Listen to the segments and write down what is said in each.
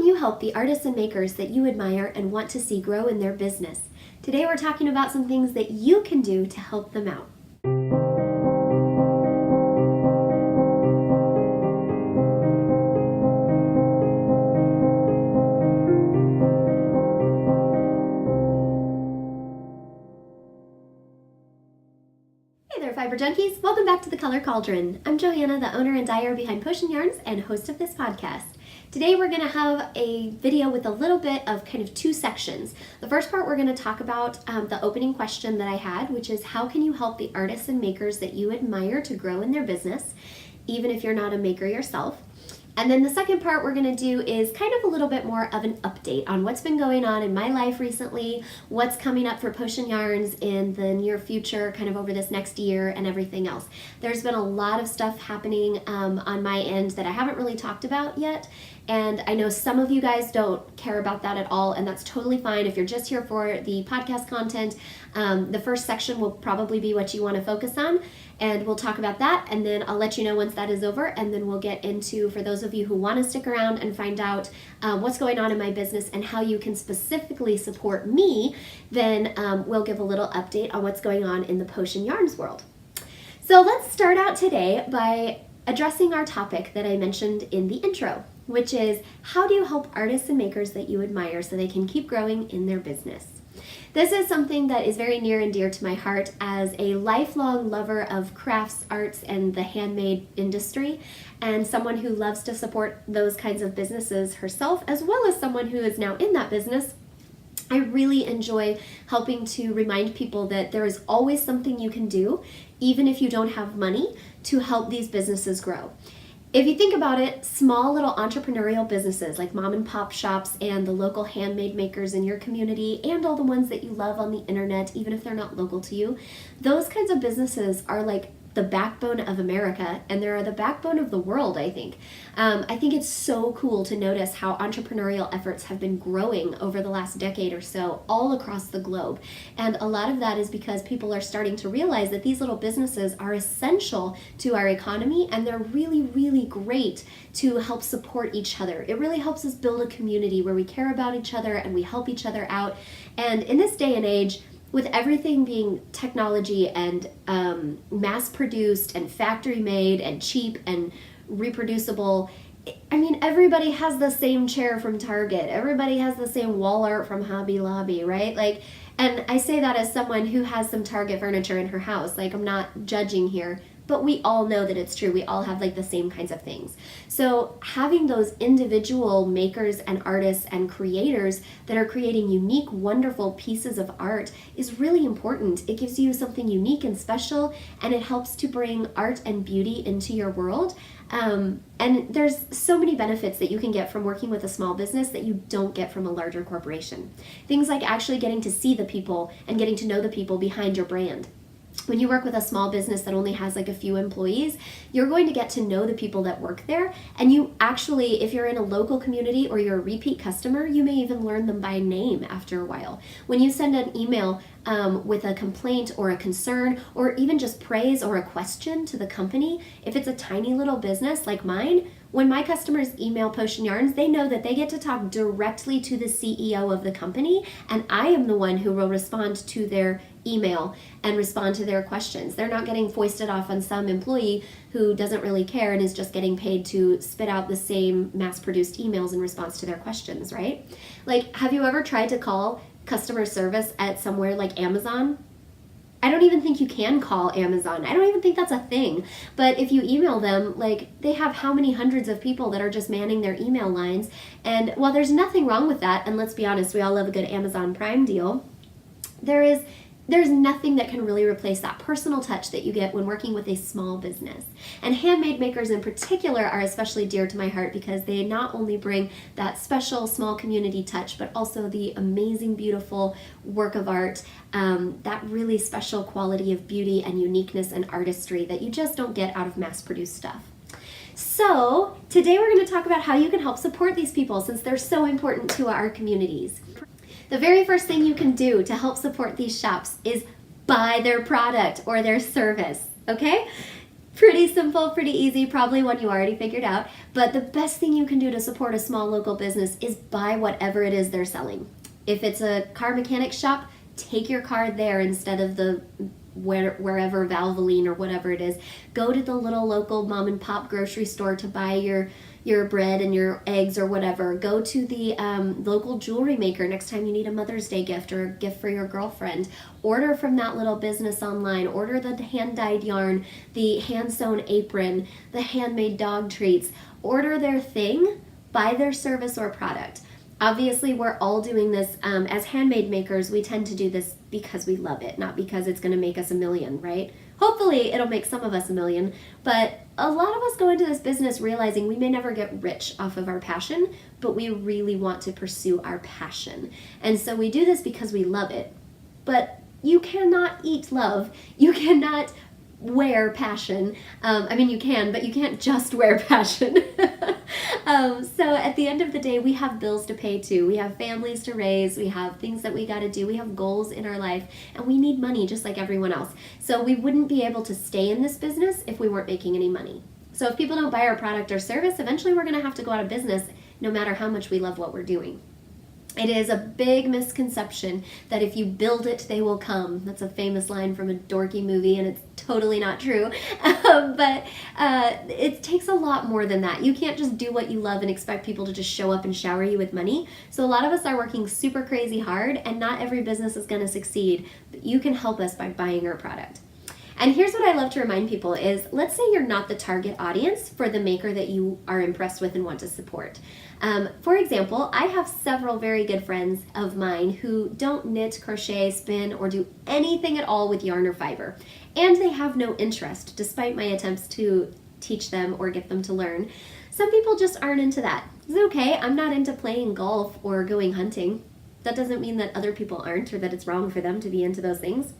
you help the artists and makers that you admire and want to see grow in their business? Today we're talking about some things that you can do to help them out. Hey there, Fiber Junkies! Welcome back to the Color Cauldron. I'm Johanna, the owner and dyer behind Potion Yarns and host of this podcast. Today we're going to have a video with a little bit of kind of two sections. The first part we're going to talk about the opening question that I had, which is how can you help the artists and makers that you admire to grow in their business, even if you're not a maker yourself. And then the second part we're going to do is kind of a little bit more of an update on what's been going on in my life recently, what's coming up for Potion Yarns in the near future, kind of over this next year and everything else. There's been a lot of stuff happening on my end that I haven't really talked about yet. And I know some of you guys don't care about that at all, and that's totally fine. If you're just here for the podcast content, the first section will probably be what you want to focus on, and we'll talk about that, and then I'll let you know once that is over, and then we'll get into, for those of you who want to stick around and find out what's going on in my business and how you can specifically support me, then we'll give a little update on what's going on in the Potion Yarns world. So let's start out today by addressing our topic that I mentioned in the intro, which is how do you help artists and makers that you admire so they can keep growing in their business? This is something that is very near and dear to my heart as a lifelong lover of crafts, arts, and the handmade industry, and someone who loves to support those kinds of businesses herself, as well as someone who is now in that business. I really enjoy helping to remind people that there is always something you can do, even if you don't have money, to help these businesses grow. If you think about it, small little entrepreneurial businesses like mom and pop shops and the local handmade makers in your community and all the ones that you love on the internet, even if they're not local to you, those kinds of businesses are like the backbone of America, and they're the backbone of the world, I think. I think it's so cool to notice how entrepreneurial efforts have been growing over the last decade or so all across the globe. And a lot of that is because people are starting to realize that these little businesses are essential to our economy, and they're really, really great to help support each other. It really helps us build a community where we care about each other and we help each other out. And in this day and age, with everything being technology and mass-produced and factory-made and cheap and reproducible, I mean, everybody has the same chair from Target. Everybody has the same wall art from Hobby Lobby, right? And I say that as someone who has some Target furniture in her house. I'm not judging here, but we all know that it's true. We all have the same kinds of things. So having those individual makers and artists and creators that are creating unique, wonderful pieces of art is really important. It gives you something unique and special, and it helps to bring art and beauty into your world. And there's so many benefits that you can get from working with a small business that you don't get from a larger corporation. Things like actually getting to see the people and getting to know the people behind your brand. When you work with a small business that only has a few employees, you're going to get to know the people that work there, and you actually, if you're in a local community or you're a repeat customer, you may even learn them by name after a while. When you send an email with a complaint or a concern or even just praise or a question to the company, if it's a tiny little business like mine, when my customers email Potion Yarns, they know that they get to talk directly to the CEO of the company, and I am the one who will respond to their email and respond to their questions. They're not getting foisted off on some employee who doesn't really care and is just getting paid to spit out the same mass-produced emails in response to their questions, right? Have you ever tried to call customer service at somewhere like Amazon? I don't even think you can call Amazon. I don't even think that's a thing. But if you email them, they have how many hundreds of people that are just manning their email lines. And while there's nothing wrong with that, and let's be honest, we all love a good Amazon Prime deal, there's nothing that can really replace that personal touch that you get when working with a small business. And handmade makers in particular are especially dear to my heart because they not only bring that special small community touch, but also the amazing, beautiful work of art, that really special quality of beauty and uniqueness and artistry that you just don't get out of mass-produced stuff. So today we're going to talk about how you can help support these people since they're so important to our communities. The very first thing you can do to help support these shops is buy their product or their service, okay? Pretty simple, pretty easy, probably one you already figured out. But the best thing you can do to support a small local business is buy whatever it is they're selling. If it's a car mechanic shop, take your car there instead of the wherever Valvoline or whatever it is. Go to the little local mom and pop grocery store to buy your bread and your eggs or whatever. Go to the local jewelry maker next time you need a Mother's Day gift or a gift for your girlfriend. Order from that little business online. Order the hand-dyed yarn, the hand-sewn apron, the handmade dog treats. Order their thing, buy their service or product. Obviously, we're all doing this as handmade makers. We tend to do this because we love it, not because it's going to make us $1 million, right? Hopefully, it'll make some of us $1 million, but a lot of us go into this business realizing we may never get rich off of our passion, but we really want to pursue our passion. And so we do this because we love it. But you cannot eat love. You cannot wear passion. I mean, you can, but you can't just wear passion. So at the end of the day, we have bills to pay too. We have families to raise. We have things that we got to do. We have goals in our life, and we need money just like everyone else. So we wouldn't be able to stay in this business if we weren't making any money. So if people don't buy our product or service, eventually we're going to have to go out of business no matter how much we love what we're doing. It is a big misconception that if you build it, they will come. That's a famous line from a dorky movie, and it's totally not true. But it takes a lot more than that. You can't just do what you love and expect people to just show up and shower you with money. So a lot of us are working super crazy hard, and not every business is going to succeed. But you can help us by buying our product. And here's what I love to remind people is, let's say you're not the target audience for the maker that you are impressed with and want to support. For example, I have several very good friends of mine who don't knit, crochet, spin, or do anything at all with yarn or fiber. And they have no interest, despite my attempts to teach them or get them to learn. Some people just aren't into that. It's okay, I'm not into playing golf or going hunting. That doesn't mean that other people aren't or that it's wrong for them to be into those things.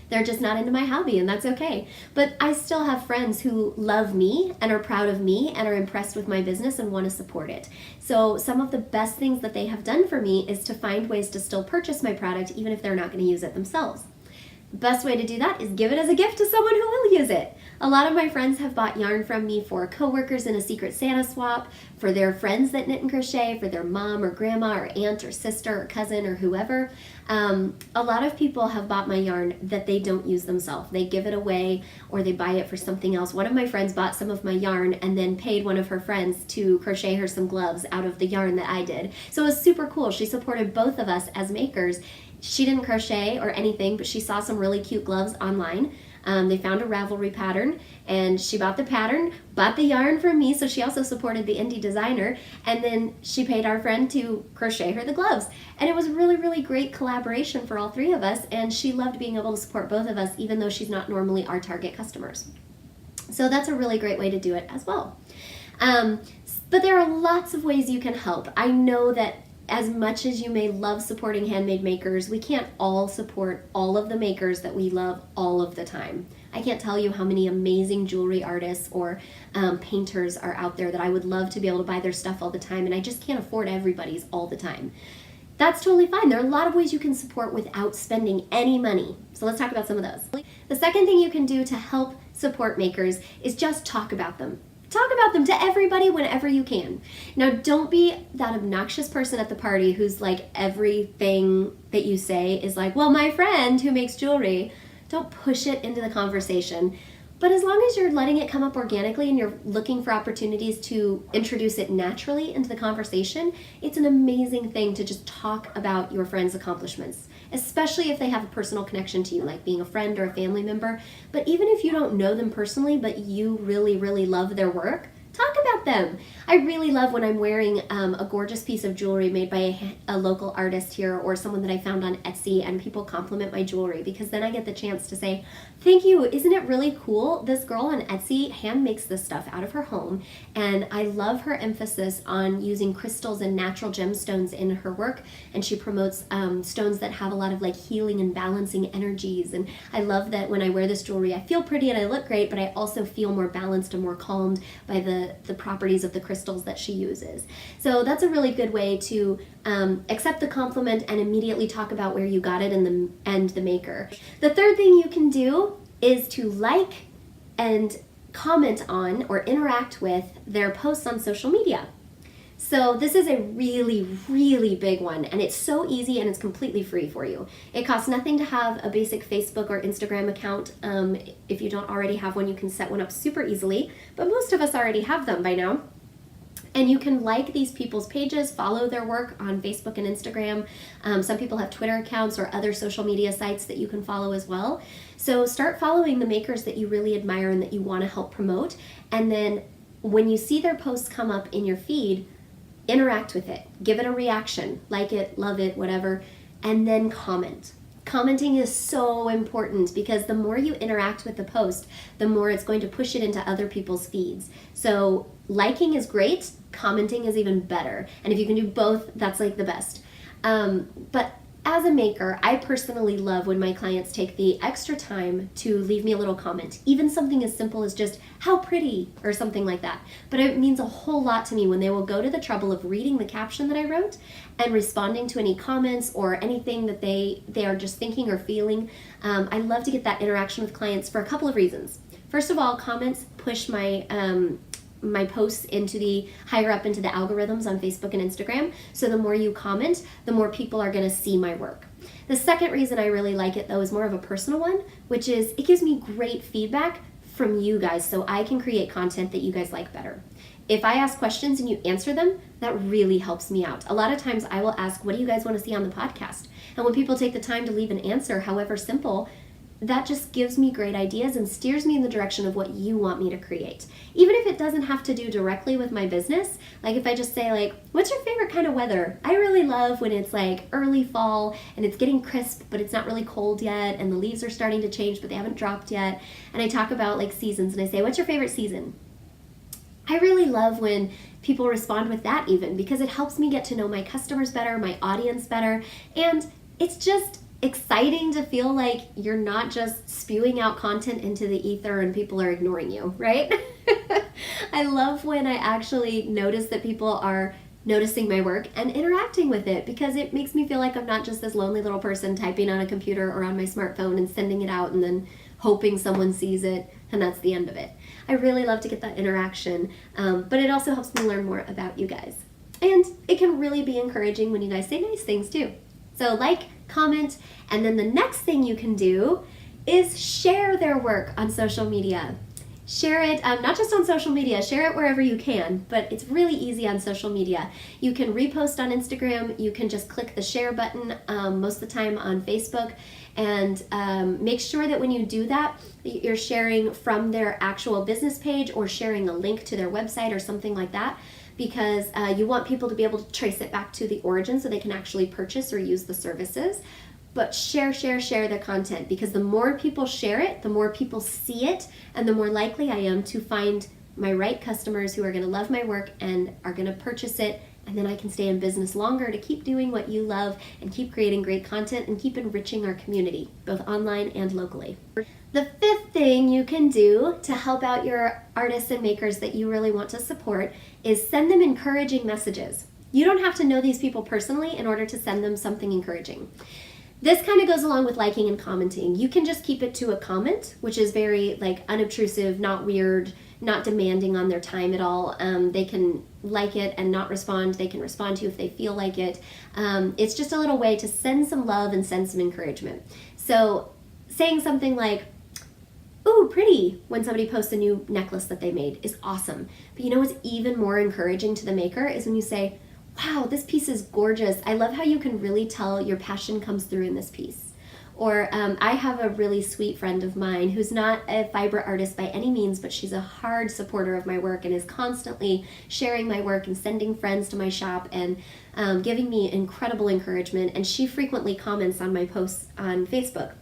They're just not into my hobby, and that's okay. But I still have friends who love me and are proud of me and are impressed with my business and want to support it. So some of the best things that they have done for me is to find ways to still purchase my product even if they're not going to use it themselves. The best way to do that is give it as a gift to someone who will use it. A lot of my friends have bought yarn from me for coworkers in a Secret Santa swap, for their friends that knit and crochet, for their mom or grandma or aunt or sister or cousin or whoever. A lot of people have bought my yarn that they don't use themselves. They give it away or they buy it for something else. One of my friends bought some of my yarn and then paid one of her friends to crochet her some gloves out of the yarn that I did. So it was super cool. She supported both of us as makers. She didn't crochet or anything, but she saw some really cute gloves online. They found a Ravelry pattern, and she bought the pattern, bought the yarn from me, so she also supported the indie designer, and then she paid our friend to crochet her the gloves. And it was really, really great collaboration for all three of us, and she loved being able to support both of us, even though she's not normally our target customers. So that's a really great way to do it as well. But there are lots of ways you can help. I know that as much as you may love supporting handmade makers, we can't all support all of the makers that we love all of the time. I can't tell you how many amazing jewelry artists or painters are out there that I would love to be able to buy their stuff all the time, and I just can't afford everybody's all the time. That's totally fine. There are a lot of ways you can support without spending any money. So let's talk about some of those. The second thing you can do to help support makers is just talk about them. Talk about them to everybody whenever you can. Now, don't be that obnoxious person at the party who's like everything that you say is like, well, my friend who makes jewelry. Don't push it into the conversation. But as long as you're letting it come up organically and you're looking for opportunities to introduce it naturally into the conversation, it's an amazing thing to just talk about your friend's accomplishments, especially if they have a personal connection to you, like being a friend or a family member. But even if you don't know them personally, but you really, really love their work, talk about them. I really love when I'm wearing a gorgeous piece of jewelry made by a local artist here or someone that I found on Etsy, and people compliment my jewelry, because then I get the chance to say, thank you, isn't it really cool? This girl on Etsy hand makes this stuff out of her home, and I love her emphasis on using crystals and natural gemstones in her work, and she promotes stones that have a lot of like healing and balancing energies, and I love that when I wear this jewelry I feel pretty and I look great, but I also feel more balanced and more calmed by the properties of the crystals that she uses. So that's a really good way to accept the compliment and immediately talk about where you got it and the maker. The third thing you can do is to like and comment on or interact with their posts on social media. So this is a really, really big one, and it's so easy and it's completely free for you. It costs nothing to have a basic Facebook or Instagram account. If you don't already have one, you can set one up super easily, but most of us already have them by now. And you can like these people's pages, follow their work on Facebook and Instagram. Some people have Twitter accounts or other social media sites that you can follow as well. So start following the makers that you really admire and that you want to help promote. And then when you see their posts come up in your feed, interact with it. Give it a reaction. Like it, love it, whatever. And then comment. Commenting is so important because the more you interact with the post, the more it's going to push it into other people's feeds. So liking is great, commenting is even better. And if you can do both, that's like the best. But as a maker, I personally love when my clients take the extra time to leave me a little comment, even something as simple as just how pretty or something like that. But it means a whole lot to me when they will go to the trouble of reading the caption that I wrote and responding to any comments or anything that they are just thinking or feeling. I love to get that interaction with clients for a couple of reasons. First of all, comments push my posts higher up into the algorithms on Facebook and Instagram. So the more you comment, the more people are going to see my work. The second reason I really like it though is more of a personal one, which is it gives me great feedback from you guys so I can create content that you guys like better. If I ask questions and you answer them, that really helps me out. A lot of times I will ask, what do you guys want to see on the podcast? And when people take the time to leave an answer, however simple, that just gives me great ideas and steers me in the direction of what you want me to create. Even if it doesn't have to do directly with my business, like if I just say like, what's your favorite kind of weather? I really love when it's like early fall and it's getting crisp, but it's not really cold yet and the leaves are starting to change, but they haven't dropped yet. And I talk about like seasons and I say, what's your favorite season? I really love when people respond with that even because it helps me get to know my customers better, my audience better, and it's just exciting to feel like you're not just spewing out content into the ether and people are ignoring you, right? I love when I actually notice that people are noticing my work and interacting with it because it makes me feel like I'm not just this lonely little person typing on a computer or on my smartphone and sending it out and then hoping someone sees it and that's the end of it. I really love to get that interaction, but it also helps me learn more about you guys. And it can really be encouraging when you guys say nice things too. So like, comment, and then the next thing you can do is share their work on social media. Share it, not just on social media, share it wherever you can, but it's really easy on social media. You can repost on Instagram, you can just click the share button most of the time on Facebook, and make sure that when you do that, you're sharing from their actual business page or sharing a link to their website or something like that, because you want people to be able to trace it back to the origin so they can actually purchase or use the services. But share the content because the more people share it, the more people see it, and the more likely I am to find my right customers who are going to love my work and are going to purchase it, and then I can stay in business longer to keep doing what you love and keep creating great content and keep enriching our community, both online and locally. The fifth thing you can do to help out your artists and makers that you really want to support is send them encouraging messages. You don't have to know these people personally in order to send them something encouraging. This kind of goes along with liking and commenting. You can just keep it to a comment, which is very like unobtrusive, not weird, not demanding on their time at all. They can like it and not respond. They can respond to you if they feel like it. It's just a little way to send some love and send some encouragement. So saying something like, ooh, pretty, when somebody posts a new necklace that they made is awesome. But you know what's even more encouraging to the maker is when you say, wow, this piece is gorgeous. I love how you can really tell your passion comes through in this piece. Or I have a really sweet friend of mine who's not a fiber artist by any means, but she's a hard supporter of my work and is constantly sharing my work and sending friends to my shop and giving me incredible encouragement. And she frequently comments on my posts on Facebook.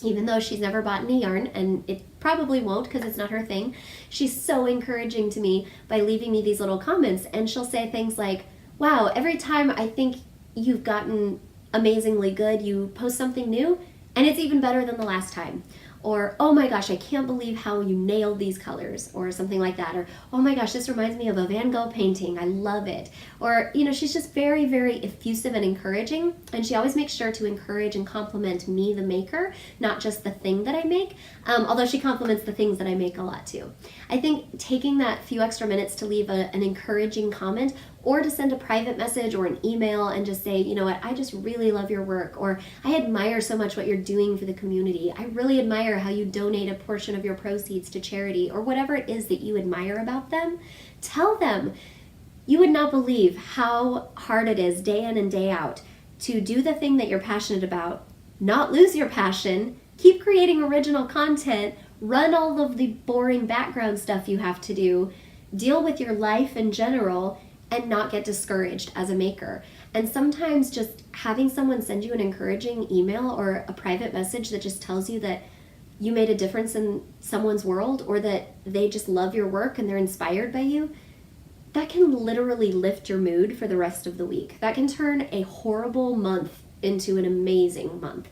Even though she's never bought any yarn, and it probably won't because it's not her thing, she's so encouraging to me by leaving me these little comments. And she'll say things like, wow, every time I think you've gotten amazingly good, you post something new, and it's even better than the last time. or oh my gosh, I can't believe how you nailed these colors, or something like that, or oh my gosh, this reminds me of a Van Gogh painting, I love it. Or, she's just very, very effusive and encouraging, and she always makes sure to encourage and compliment me, the maker, not just the thing that I make, although she compliments the things that I make a lot too. I think taking that few extra minutes to leave an encouraging comment, or to send a private message or an email and just say, you know what, I just really love your work, or I admire so much what you're doing for the community. I really admire how you donate a portion of your proceeds to charity, or whatever it is that you admire about them. Tell them. You would not believe how hard it is day in and day out to do the thing that you're passionate about, not lose your passion, keep creating original content, run all of the boring background stuff you have to do, deal with your life in general, and not get discouraged as a maker. And sometimes just having someone send you an encouraging email or a private message that just tells you that you made a difference in someone's world, or that they just love your work and they're inspired by you, that can literally lift your mood for the rest of the week. That can turn a horrible month into an amazing month.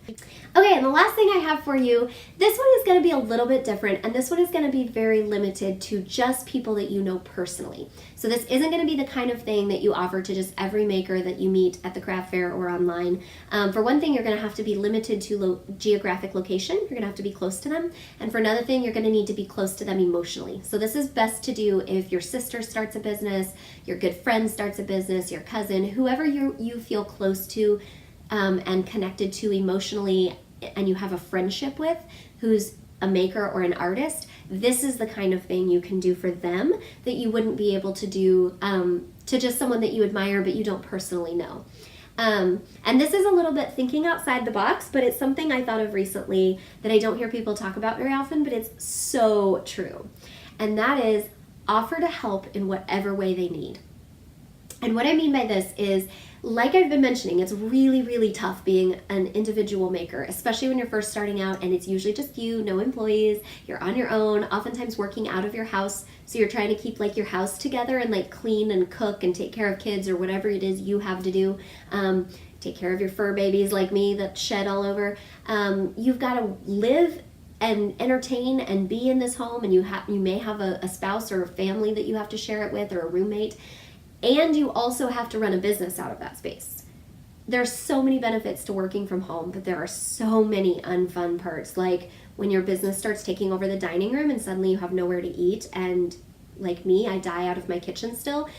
Okay, and the last thing I have for you, this one is going to be a little bit different, and this one is going to be very limited to just people that you know personally. So this isn't going to be the kind of thing that you offer to just every maker that you meet at the craft fair or online. For one thing, you're going to have to be limited to geographic location. You're going to have to be close to them. And for another thing, you're going to need to be close to them emotionally. So this is best to do if your sister starts a business, your good friend starts a business, your cousin, whoever you feel close to and connected to emotionally, and you have a friendship with, who's a maker or an artist. This is the kind of thing you can do for them that you wouldn't be able to do to just someone that you admire but you don't personally know. And this is a little bit thinking outside the box, but it's something I thought of recently that I don't hear people talk about very often, but it's so true. And that is offer to help in whatever way they need. And what I mean by this is, like I've been mentioning, it's really, really tough being an individual maker, especially when you're first starting out and it's usually just you, no employees, you're on your own, oftentimes working out of your house, so you're trying to keep like your house together and like clean and cook and take care of kids or whatever it is you have to do. Take care of your fur babies like me that shed all over. You've got to live and entertain and be in this home, and you may have a spouse or a family that you have to share it with, or a roommate. And you also have to run a business out of that space. There's so many benefits to working from home, but there are so many unfun parts, like when your business starts taking over the dining room and suddenly you have nowhere to eat, and like me, I die out of my kitchen still.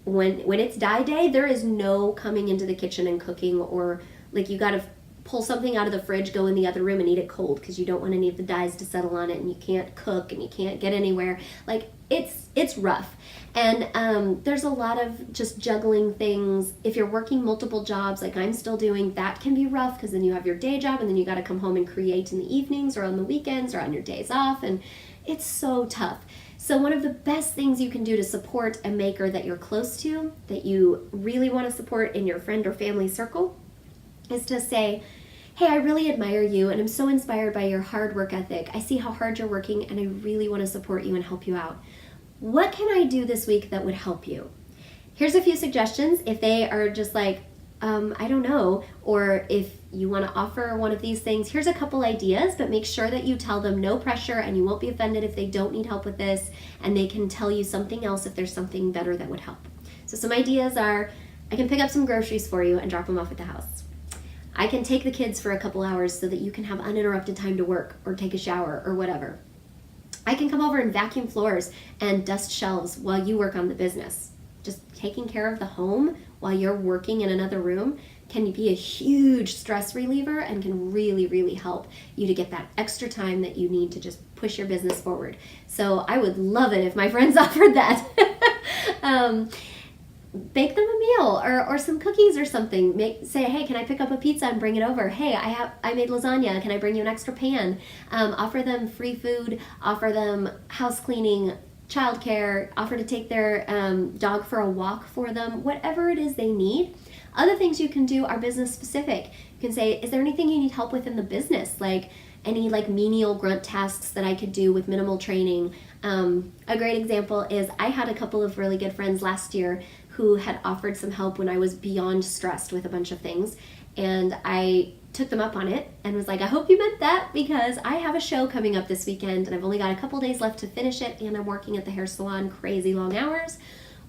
When it's die day, there is no coming into the kitchen and cooking, or like you gotta pull something out of the fridge, go in the other room and eat it cold because you don't want any of the dyes to settle on it, and you can't cook and you can't get anywhere. Like it's rough. And there's a lot of just juggling things. If you're working multiple jobs like I'm still doing, that can be rough because then you have your day job and then you got to come home and create in the evenings or on the weekends or on your days off, and it's so tough. So one of the best things you can do to support a maker that you're close to, that you really want to support in your friend or family circle, is to say, hey, I really admire you and I'm so inspired by your hard work ethic. I see how hard you're working and I really want to support you and help you out. What can I do this week that would help you? Here's a few suggestions. If they are just like, I don't know, or if you want to offer one of these things, here's a couple ideas, but make sure that you tell them no pressure and you won't be offended if they don't need help with this, and they can tell you something else if there's something better that would help. So some ideas are, I can pick up some groceries for you and drop them off at the house. I can take the kids for a couple hours so that you can have uninterrupted time to work or take a shower or whatever. I can come over and vacuum floors and dust shelves while you work on the business. Just taking care of the home while you're working in another room can be a huge stress reliever and can really, really help you to get that extra time that you need to just push your business forward. So I would love it if my friends offered that. Bake them a meal or some cookies or something. Say, hey, can I pick up a pizza and bring it over? Hey, I made lasagna. Can I bring you an extra pan? Offer them free food. Offer them house cleaning, childcare. Offer to take their dog for a walk for them. Whatever it is they need. Other things you can do are business specific. You can say, is there anything you need help with in the business? Like any menial grunt tasks that I could do with minimal training. A great example is I had a couple of really good friends last year who had offered some help when I was beyond stressed with a bunch of things. And I took them up on it and was like, I hope you meant that, because I have a show coming up this weekend and I've only got a couple days left to finish it, and I'm working at the hair salon crazy long hours.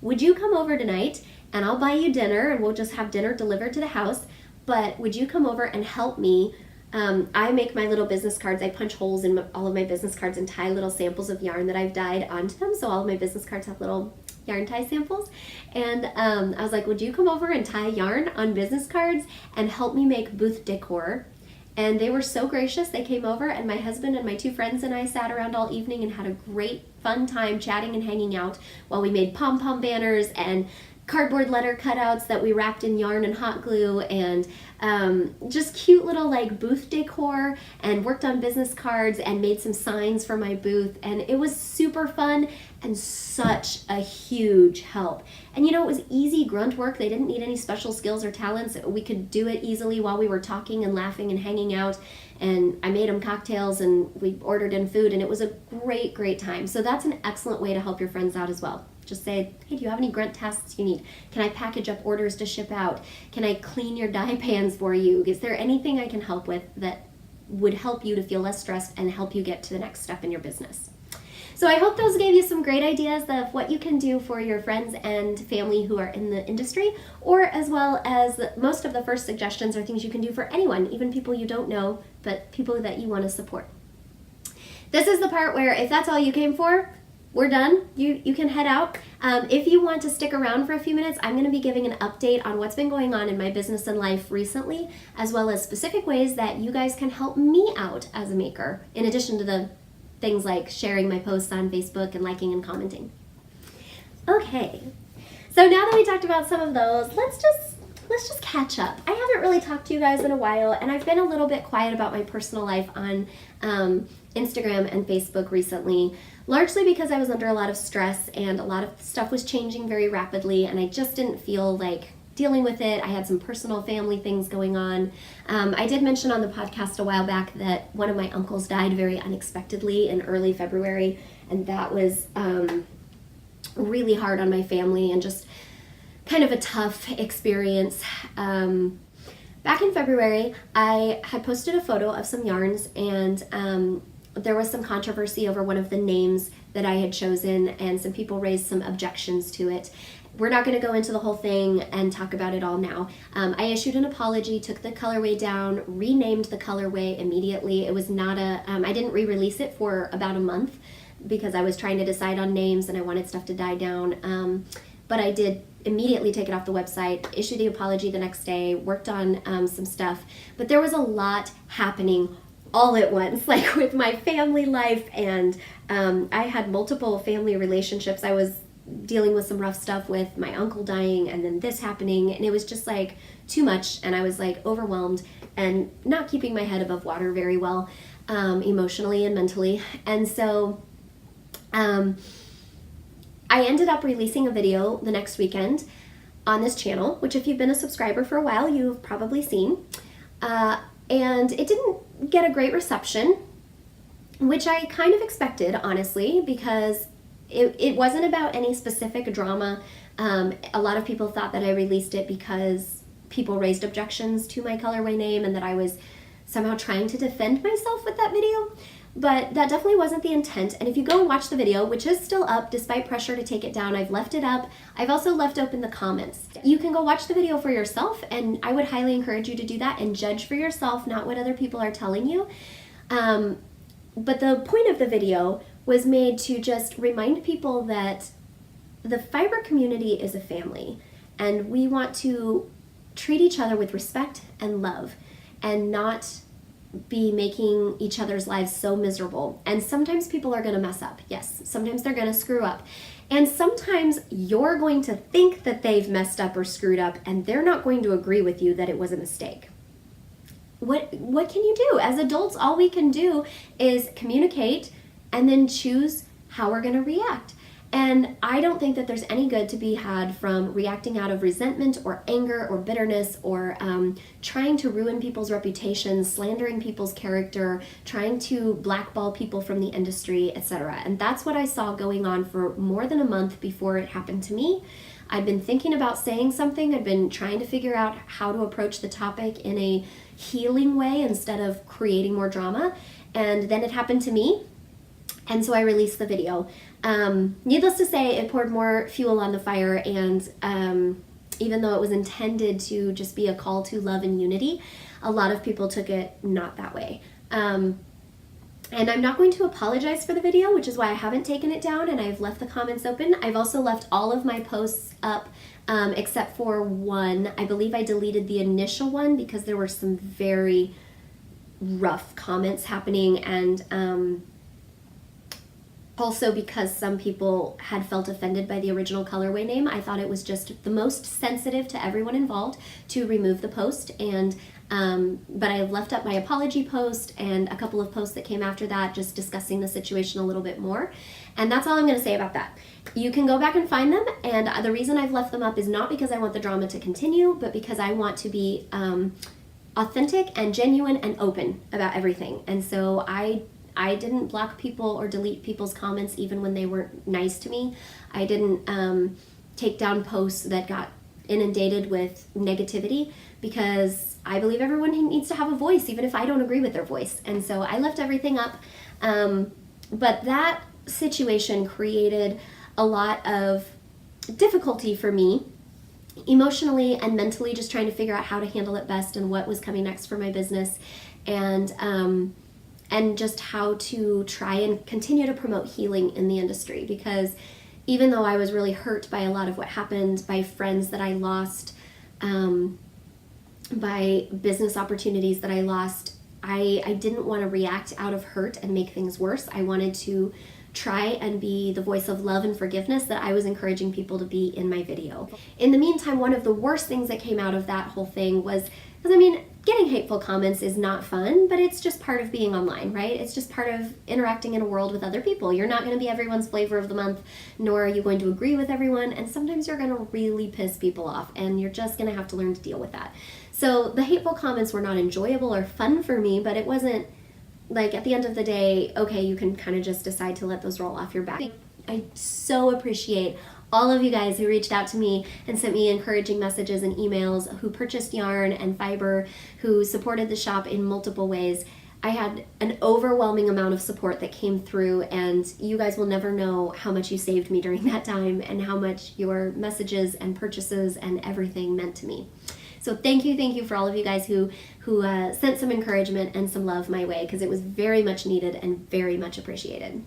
Would you come over tonight and I'll buy you dinner and we'll just have dinner delivered to the house, but would you come over and help me? I make my little business cards. I punch holes in all of my business cards and tie little samples of yarn that I've dyed onto them, so all of my business cards have little yarn tie samples. And I was like, would you come over and tie yarn on business cards and help me make booth decor? And they were so gracious. They came over, and my husband and my two friends and I sat around all evening and had a great fun time chatting and hanging out while we made pom-pom banners and cardboard letter cutouts that we wrapped in yarn and hot glue, and just cute little like booth decor, and worked on business cards and made some signs for my booth. And it was super fun and such a huge help. And it was easy grunt work. They didn't need any special skills or talents. We could do it easily while we were talking and laughing and hanging out. And I made them cocktails and we ordered in food, and it was a great, great time. So that's an excellent way to help your friends out as well. Just say, hey, do you have any grunt tasks you need? Can I package up orders to ship out? Can I clean your dye pans for you? Is there anything I can help with that would help you to feel less stressed and help you get to the next step in your business? So I hope those gave you some great ideas of what you can do for your friends and family who are in the industry, or as well as most of the first suggestions are things you can do for anyone, even people you don't know, but people that you want to support. This is the part where if that's all you came for, we're done. You can head out. If you want to stick around for a few minutes, I'm going to be giving an update on what's been going on in my business and life recently, as well as specific ways that you guys can help me out as a maker, in addition to the things like sharing my posts on Facebook and liking and commenting. Okay, so now that we talked about some of those, let's just catch up. I haven't really talked to you guys in a while, and I've been a little bit quiet about my personal life on Instagram and Facebook recently, largely because I was under a lot of stress and a lot of stuff was changing very rapidly, and I just didn't feel like dealing with it. I had some personal family things going on. I did mention on the podcast a while back that one of my uncles died very unexpectedly in early February, and that was really hard on my family and just kind of a tough experience. Back in February, I had posted a photo of some yarns, and there was some controversy over one of the names that I had chosen, and some people raised some objections to it. We're not going to go into the whole thing and talk about it all now. I issued an apology, took the colorway down, renamed the colorway immediately. It was not I didn't re-release it for about a month because I was trying to decide on names and I wanted stuff to die down. But I did immediately take it off the website, issued the apology the next day, worked on some stuff. But there was a lot happening all at once, like with my family life, and I had multiple family relationships. I was dealing with some rough stuff with my uncle dying and then this happening, and it was just like too much, and I was like overwhelmed and not keeping my head above water very well emotionally and mentally. And so I ended up releasing a video the next weekend on this channel, which if you've been a subscriber for a while, you've probably seen. And it didn't get a great reception, which I kind of expected, honestly, because it wasn't about any specific drama. A lot of people thought that I released it because people raised objections to my colorway name and that I was somehow trying to defend myself with that video. But that definitely wasn't the intent. And if you go and watch the video, which is still up despite pressure to take it down, I've left it up. I've also left open the comments. You can go watch the video for yourself, and I would highly encourage you to do that and judge for yourself, not what other people are telling you. But the point of the video was made to just remind people that the fiber community is a family, and we want to treat each other with respect and love, and not be making each other's lives so miserable. And sometimes people are going to mess up. Yes, sometimes they're going to screw up. And sometimes you're going to think that they've messed up or screwed up, and they're not going to agree with you that it was a mistake. What can you do? As adults, all we can do is communicate and then choose how we're going to react. And I don't think that there's any good to be had from reacting out of resentment or anger or bitterness, or trying to ruin people's reputations, slandering people's character, trying to blackball people from the industry, etc. And that's what I saw going on for more than a month before it happened to me. I'd been thinking about saying something. I'd been trying to figure out how to approach the topic in a healing way instead of creating more drama. And then it happened to me. And so I released the video. Needless to say, it poured more fuel on the fire, and even though it was intended to just be a call to love and unity, a lot of people took it not that way. And I'm not going to apologize for the video, which is why I haven't taken it down, and I've left the comments open. I've also left all of my posts up except for one. I believe I deleted the initial one because there were some very rough comments happening, and also because some people had felt offended by the original colorway name. I thought it was just the most sensitive to everyone involved to remove the post, and but I left up my apology post and a couple of posts that came after that just discussing the situation a little bit more. And that's all I'm going to say about that. You can go back and find them, and the reason I've left them up is not because I want the drama to continue, but because I want to be authentic and genuine and open about everything. And so I didn't block people or delete people's comments even when they weren't nice to me. I didn't take down posts that got inundated with negativity, because I believe everyone needs to have a voice, even if I don't agree with their voice. And so I left everything up. But that situation created a lot of difficulty for me, emotionally and mentally, just trying to figure out how to handle it best and what was coming next for my business, and just how to try and continue to promote healing in the industry. Because even though I was really hurt by a lot of what happened, by friends that I lost, by business opportunities that I lost, I didn't want to react out of hurt and make things worse. I wanted to try and be the voice of love and forgiveness that I was encouraging people to be in my video. In the meantime, one of the worst things that came out of that whole thing was, because I mean, getting hateful comments is not fun, but it's just part of being online, right? It's just part of interacting in a world with other people. You're not going to be everyone's flavor of the month, nor are you going to agree with everyone, and sometimes you're going to really piss people off, and you're just going to have to learn to deal with that. So the hateful comments were not enjoyable or fun for me, but it wasn't like, at the end of the day, okay, you can kind of just decide to let those roll off your back. I so appreciate all of you guys who reached out to me and sent me encouraging messages and emails, who purchased yarn and fiber, who supported the shop in multiple ways. I had an overwhelming amount of support that came through, and you guys will never know how much you saved me during that time and how much your messages and purchases and everything meant to me. So thank you for all of you guys who sent some encouragement and some love my way, because it was very much needed and very much appreciated.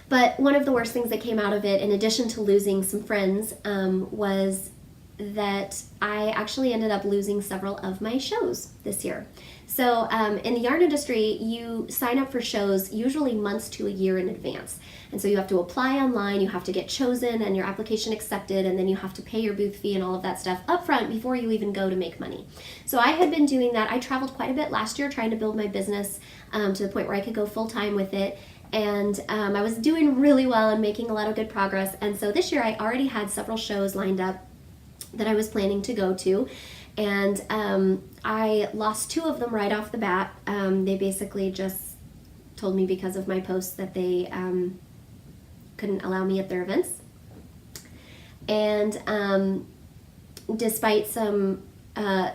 But one of the worst things that came out of it, in addition to losing some friends, was that I actually ended up losing several of my shows this year. So in the yarn industry, you sign up for shows usually months to a year in advance. And so you have to apply online, you have to get chosen and your application accepted, and then you have to pay your booth fee and all of that stuff up front before you even go to make money. So I had been doing that. I traveled quite a bit last year trying to build my business to the point where I could go full-time with it. And I was doing really well and making a lot of good progress. And so this year I already had several shows lined up that I was planning to go to. And I lost two of them right off the bat. They basically just told me because of my posts that they couldn't allow me at their events. And despite some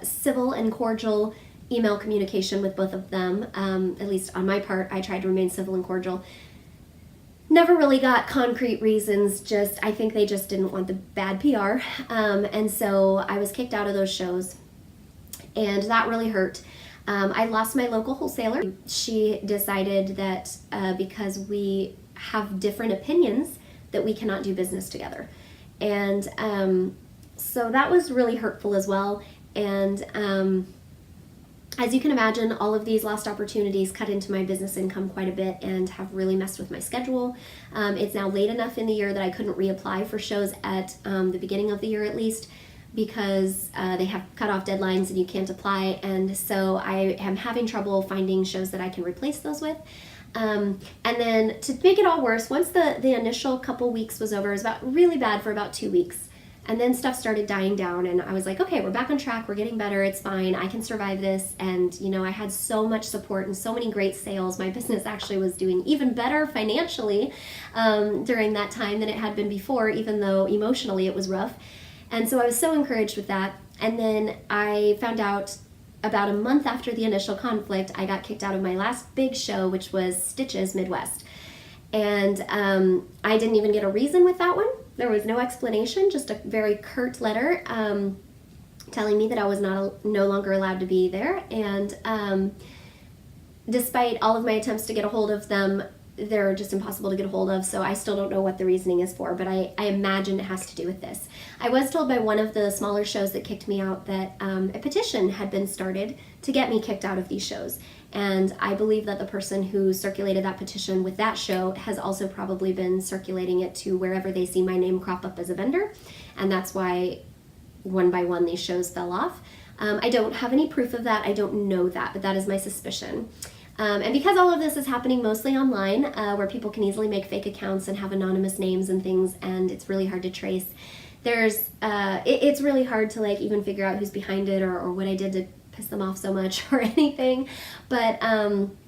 civil and cordial email communication with both of them, at least on my part, I tried to remain civil and cordial. Never really got concrete reasons, just I think they just didn't want the bad PR. And so I was kicked out of those shows, and that really hurt. I lost my local wholesaler. She decided that because we have different opinions, that we cannot do business together. And so that was really hurtful as well. And as you can imagine, all of these lost opportunities cut into my business income quite a bit and have really messed with my schedule. It's now late enough in the year that I couldn't reapply for shows at the beginning of the year at least, because they have cutoff deadlines and you can't apply. And so I am having trouble finding shows that I can replace those with. And then to make it all worse, once the initial couple weeks was over, it was really bad for about 2 weeks. And then stuff started dying down, and I was like, okay, we're back on track, we're getting better, it's fine, I can survive this. And I had so much support and so many great sales. My business actually was doing even better financially during that time than it had been before, even though emotionally it was rough. And so I was so encouraged with that. And then I found out about a month after the initial conflict, I got kicked out of my last big show, which was Stitches Midwest. And I didn't even get a reason with that one. There was no explanation, just a very curt letter telling me that I was no longer allowed to be there. And despite all of my attempts to get a hold of them, they're just impossible to get a hold of, so I still don't know what the reasoning is for, but I imagine it has to do with this. I was told by one of the smaller shows that kicked me out that a petition had been started to get me kicked out of these shows. And I believe that the person who circulated that petition with that show has also probably been circulating it to wherever they see my name crop up as a vendor. And that's why one by one these shows fell off. I don't have any proof of that. I don't know that, but that is my suspicion. And because all of this is happening mostly online, where people can easily make fake accounts and have anonymous names and things, and it's really hard to trace, it's really hard to even figure out who's behind it or what I did to piss them off so much or anything. But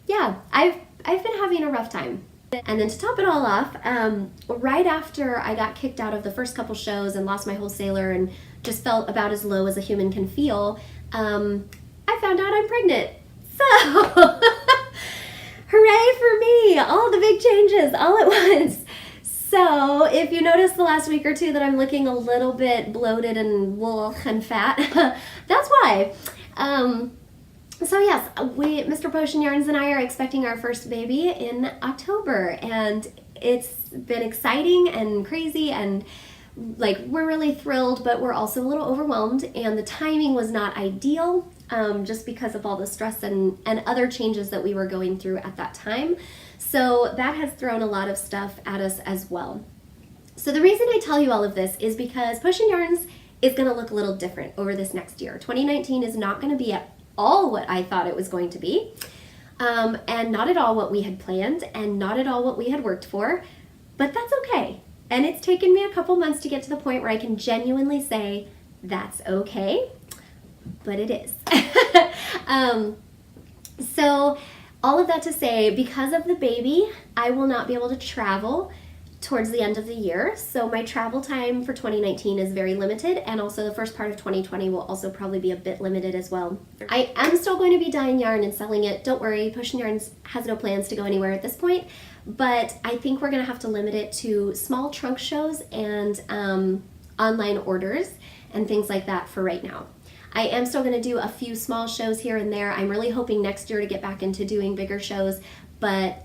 yeah, I've been having a rough time. And then to top it all off, right after I got kicked out of the first couple shows and lost my wholesaler and just felt about as low as a human can feel, I found out I'm pregnant. So, hooray for me! All the big changes all at once. So, if you notice the last week or two that I'm looking a little bit bloated and fat, that's why. So yes, Mr. Potion Yarns and I are expecting our first baby in October, and it's been exciting and crazy, and we're really thrilled, but we're also a little overwhelmed, and the timing was not ideal, just because of all the stress and other changes that we were going through at that time. So that has thrown a lot of stuff at us as well. So the reason I tell you all of this is because Potion Yarns is going to look a little different over this next year. 2019 is not going to be at all what I thought it was going to be, and not at all what we had planned, and not at all what we had worked for, but that's okay. And it's taken me a couple months to get to the point where I can genuinely say that's okay, but it is. So all of that to say, because of the baby, I will not be able to travel towards the end of the year. So my travel time for 2019 is very limited, and also the first part of 2020 will also probably be a bit limited as well. I am still going to be dyeing yarn and selling it. Don't worry, Potion Yarns has no plans to go anywhere at this point, but I think we're going to have to limit it to small trunk shows and online orders and things like that for right now. I am still going to do a few small shows here and there. I'm really hoping next year to get back into doing bigger shows, but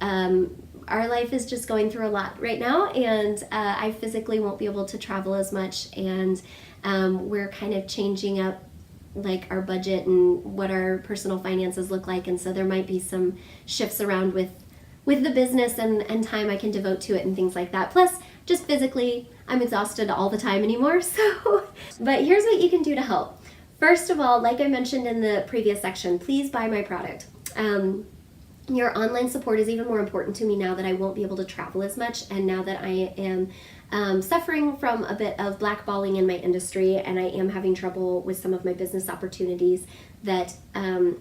our life is just going through a lot right now, and I physically won't be able to travel as much, and we're kind of changing up our budget and what our personal finances look like, and so there might be some shifts around with the business and time I can devote to it and things like that. Plus, just physically, I'm exhausted all the time anymore, so. But here's what you can do to help. First of all, like I mentioned in the previous section, please buy my product. Your online support is even more important to me now that I won't be able to travel as much, and now that I am suffering from a bit of blackballing in my industry, and I am having trouble with some of my business opportunities that I'm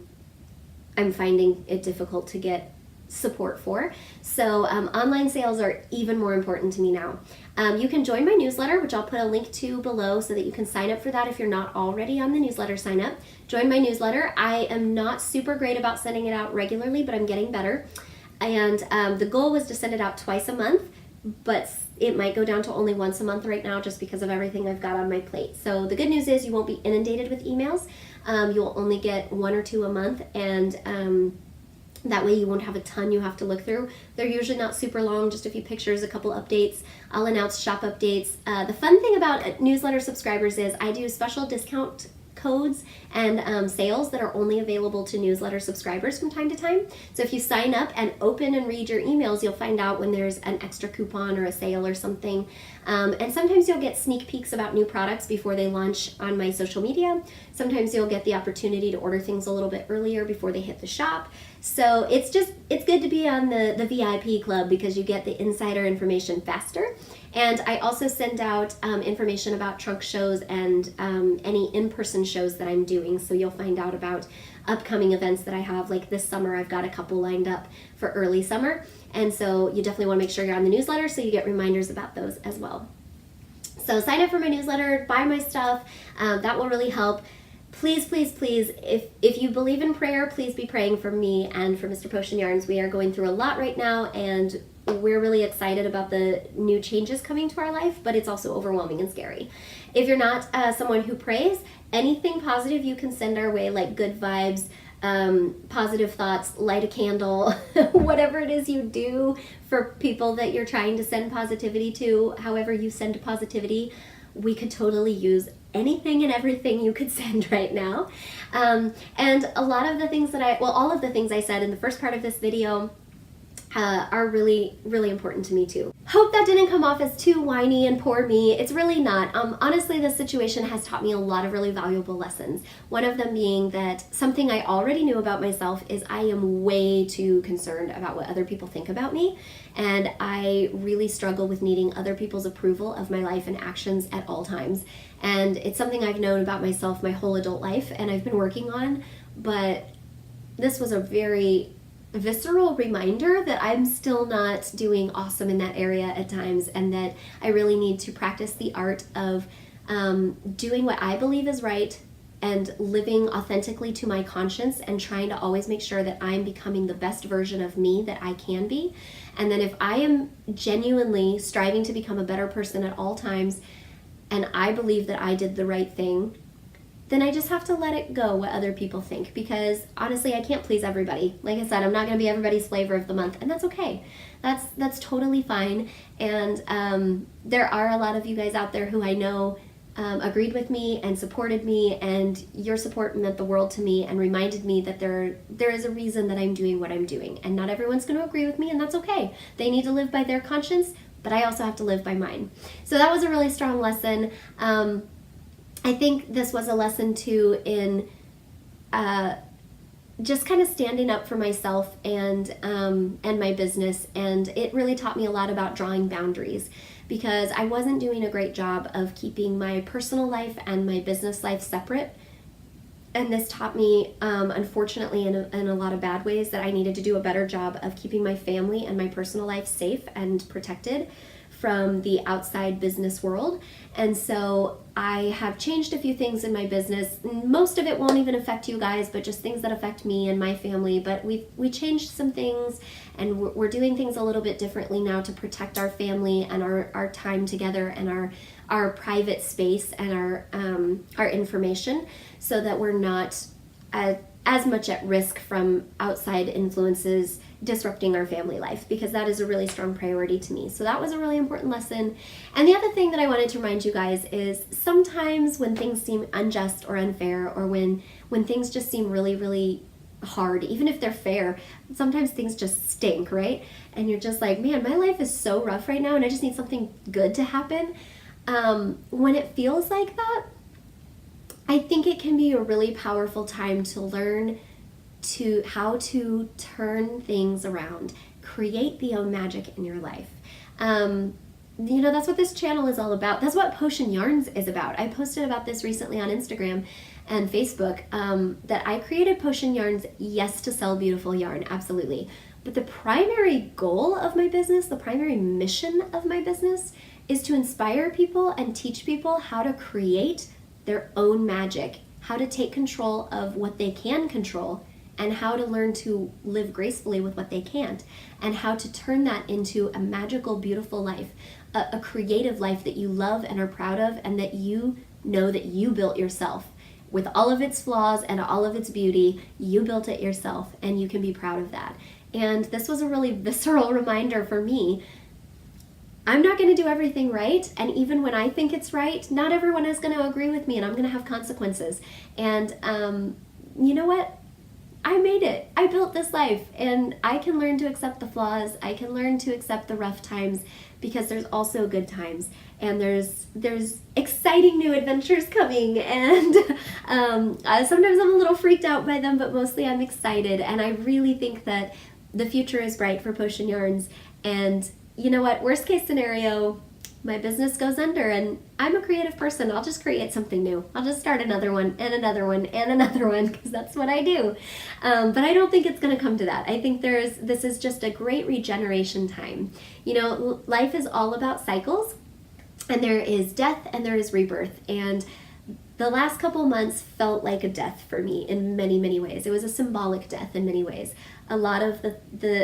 finding it difficult to get support for. So online sales are even more important to me now. You can join my newsletter, which I'll put a link to below so that you can sign up for that if you're not already on the newsletter sign up. Join my newsletter. I am not super great about sending it out regularly, but I'm getting better. And the goal was to send it out twice a month, but it might go down to only once a month right now just because of everything I've got on my plate. So the good news is you won't be inundated with emails. You'll only get 1 or 2 a month, and that way you won't have a ton you have to look through. They're usually not super long, just a few pictures, a couple updates. I'll announce shop updates. The fun thing about newsletter subscribers is I do special discount codes and sales that are only available to newsletter subscribers from time to time. So if you sign up and open and read your emails, you'll find out when there's an extra coupon or a sale or something. And sometimes you'll get sneak peeks about new products before they launch on my social media. Sometimes you'll get the opportunity to order things a little bit earlier before they hit the shop. So it's good to be on the VIP club because you get the insider information faster. And I also send out information about trunk shows and any in-person shows that I'm doing. So you'll find out about upcoming events that I have. Like this summer, I've got a couple lined up for early summer. And so you definitely want to make sure you're on the newsletter so you get reminders about those as well. So sign up for my newsletter, buy my stuff. That will really help. Please, please, please, if you believe in prayer, please be praying for me and for Mr. Potion Yarns. We are going through a lot right now, and we're really excited about the new changes coming to our life, but it's also overwhelming and scary. If you're not someone who prays, anything positive you can send our way, like good vibes, positive thoughts, light a candle, whatever it is you do for people that you're trying to send positivity to, however you send positivity, we could totally use anything and everything you could send right now. And a lot of the things all of the things I said in the first part of this video are really, really important to me too. Hope that didn't come off as too whiny and poor me. It's really not. Honestly, this situation has taught me a lot of really valuable lessons. One of them being that something I already knew about myself is I am way too concerned about what other people think about me. And I really struggle with needing other people's approval of my life and actions at all times. And it's something I've known about myself my whole adult life and I've been working on, but this was a very visceral reminder that I'm still not doing awesome in that area at times, and that I really need to practice the art of doing what I believe is right and living authentically to my conscience and trying to always make sure that I'm becoming the best version of me that I can be. And then if I am genuinely striving to become a better person at all times and I believe that I did the right thing, then I just have to let it go what other people think, because honestly, I can't please everybody. Like I said, I'm not going to be everybody's flavor of the month, and that's okay. That's totally fine. And there are a lot of you guys out there who I know agreed with me and supported me, and your support meant the world to me and reminded me that there is a reason that I'm doing what I'm doing, and not everyone's going to agree with me, and that's okay. They need to live by their conscience, but I also have to live by mine. So that was a really strong lesson. I think this was a lesson too in just kind of standing up for myself and my business, and it really taught me a lot about drawing boundaries, because I wasn't doing a great job of keeping my personal life and my business life separate. And this taught me, unfortunately, in a lot of bad ways, that I needed to do a better job of keeping my family and my personal life safe and protected from the outside business world. And so I have changed a few things in my business. Most of it won't even affect you guys, but just things that affect me and my family. But we changed some things, and we're doing things a little bit differently now to protect our family and our time together and our private space and our information, so that we're not as much at risk from outside influences disrupting our family life, because that is a really strong priority to me. So that was a really important lesson. And the other thing that I wanted to remind you guys is sometimes when things seem unjust or unfair, or when things just seem really, really hard, even if they're fair, sometimes things just stink, right? And you're just like, man, my life is so rough right now and I just need something good to happen. When it feels like that, I think it can be a really powerful time to learn how to turn things around, create the own magic in your life. That's what this channel is all about. That's what Potion Yarns is about. I posted about this recently on Instagram and Facebook, that I created Potion Yarns, yes, to sell beautiful yarn, absolutely. But the primary goal of my business, the primary mission of my business, is to inspire people and teach people how to create their own magic, how to take control of what they can control, and how to learn to live gracefully with what they can't, and how to turn that into a magical, beautiful life, a creative life that you love and are proud of, and that you know that you built yourself. With all of its flaws and all of its beauty, you built it yourself, and you can be proud of that. And this was a really visceral reminder for me. I'm not going to do everything right, and even when I think it's right, not everyone is going to agree with me, and I'm going to have consequences. And you know what? I made it. I built this life, and I can learn to accept the flaws. I can learn to accept the rough times, because there's also good times, and there's exciting new adventures coming, and sometimes I'm a little freaked out by them, but mostly I'm excited, and I really think that the future is bright for Potion Yarns. And you know what? Worst case scenario, my business goes under, and I'm a creative person. I'll just create something new. I'll just start another one and another one and another one, because that's what I do. But I don't think it's going to come to that. I think this is just a great regeneration time. You know, life is all about cycles, and there is death and there is rebirth. And the last couple months felt like a death for me in many, many ways. It was a symbolic death in many ways. A lot of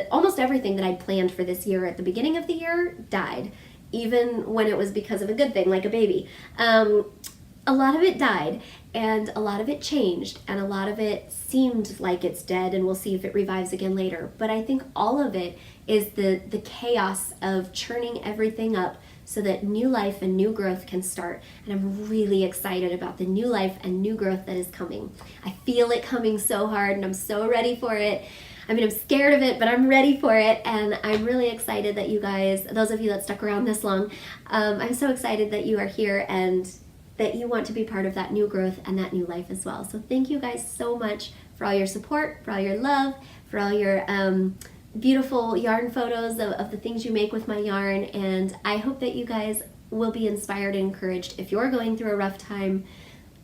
almost everything that I'd planned for this year at the beginning of the year died, even when it was because of a good thing, like a baby. A lot of it died, and a lot of it changed, and a lot of it seemed like it's dead, and we'll see if it revives again later. But I think all of it is the chaos of churning everything up so that new life and new growth can start. And I'm really excited about the new life and new growth that is coming. I feel it coming so hard, and I'm so ready for it. I mean, I'm scared of it, but I'm ready for it, and I'm really excited that you guys, those of you that stuck around this long, I'm so excited that you are here and that you want to be part of that new growth and that new life as well. So thank you guys so much for all your support, for all your love, for all your beautiful yarn photos of the things you make with my yarn, and I hope that you guys will be inspired and encouraged if you're going through a rough time,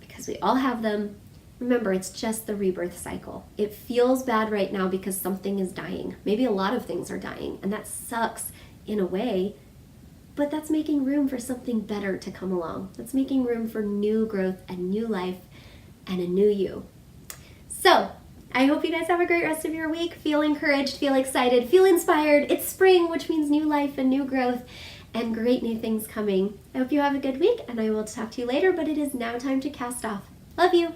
because we all have them. Remember, it's just the rebirth cycle. It feels bad right now because something is dying. Maybe a lot of things are dying, and that sucks in a way, but that's making room for something better to come along. That's making room for new growth and new life and a new you. So, I hope you guys have a great rest of your week. Feel encouraged, feel excited, feel inspired. It's spring, which means new life and new growth and great new things coming. I hope you have a good week, and I will talk to you later, but it is now time to cast off. Love you.